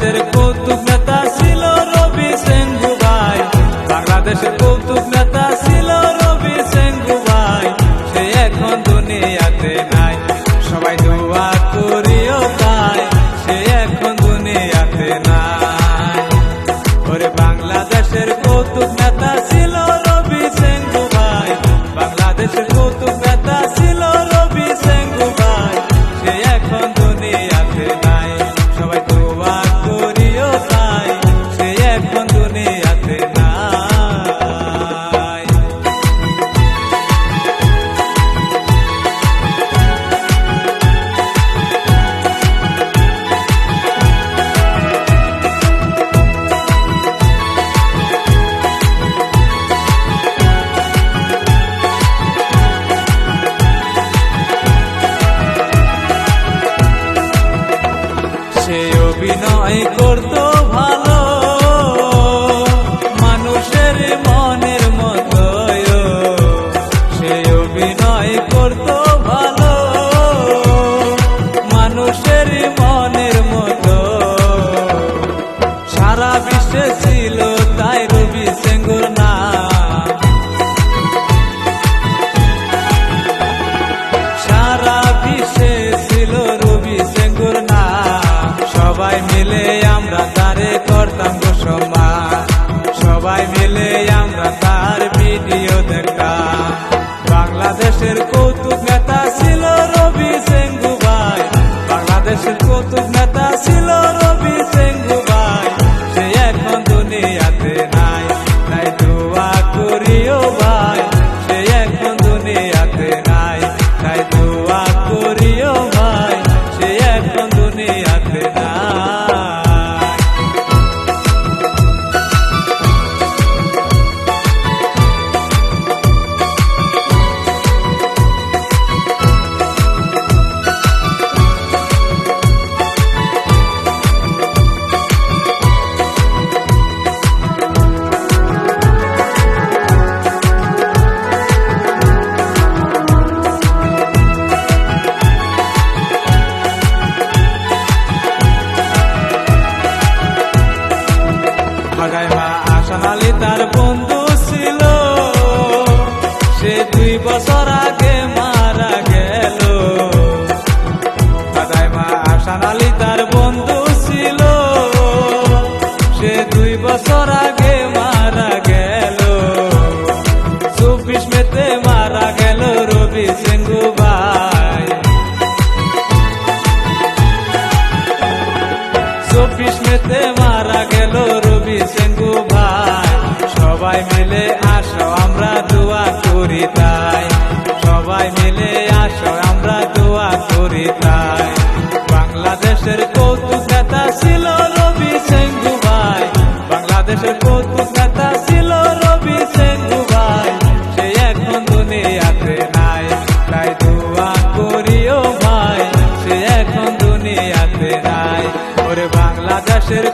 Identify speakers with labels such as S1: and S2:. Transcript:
S1: বাংলাদেশের কৌতুক নেতা ছিল রবি সেঙ্গু ভাই, বাংলাদেশের কৌতুক নেতা ছিল রবি সেঙ্গু ভাই, সে এখন দুনিয়াতে নাই, সবাই দোয়া করিও তাই, সে এখন দুনিয়াতে নাই। ওরে বাংলাদেশের কৌতুক নেতা ছিল রবি সেঙ্গু ভাই, বাংলাদেশের কৌতুক নেতা ছিল রবি সেঙ্গু ভাই, সে এখন দুনিয়াতে নাই, সবাই দোয়া করিও তাই, সে এখন দুনিয়াতে নাই। সে অভিনয় করতো ভালো, মানুষের মনের মতো, সে অভিনয় করতো ভালো, মানুষের মনের মতো, সারা বিশ্বে ছিল তাই রবি সেঙ্গুর নাম, সারা বিশ্বে ছিল রবি সেঙ্গুর নাম, সবাই মিলে আমরা তারে করতাম গো সম্মান, সবাই মিলে আমরা তার ভিডিও দেখতাম। বাংলাদেশের কৌতুক নেতা ছিল রবি সেঙ্গু ভাই, বাংলাদেশের কৌতুক নেতা ছিল রবি সেঙ্গু ভাই, সে এখন দুনিয়াতে নাই, তাই দোয়া করিও ভাই, সে এখন দুনিয়াতে নাই, তাই দোয়া করিও ভাই, সে এখন দুনিয়াতে নাই। আহসান আলী তার বন্ধু ছিল, সে 2 বছর আগে মারা গেল। আহসান আলী তার বন্ধু ছিল, সে 2 বছর আগে মারা গেল। 24 মেতে মারা গেল রবি সেঙ্গু ভাই, 24 মেতে মারা গেল রবি সেঙ্গু ভাই, সবাই মিলে আসো আমরা দোয়া করি তাই, সবাই মিলে আসো আমরা দোয়া করি তাই। বাংলাদেশের কৌতুক নেতা ছিল রবি সেঙ্গু ভাই, বাংলাদেশের কৌতুক নেতা ছিল রবি সেঙ্গু ভাই, সে এখন দুনিয়াতে নাই, তাই দোয়া করিও ভাই, সে এখন দুনিয়াতে নাই। ওরে বাংলাদেশের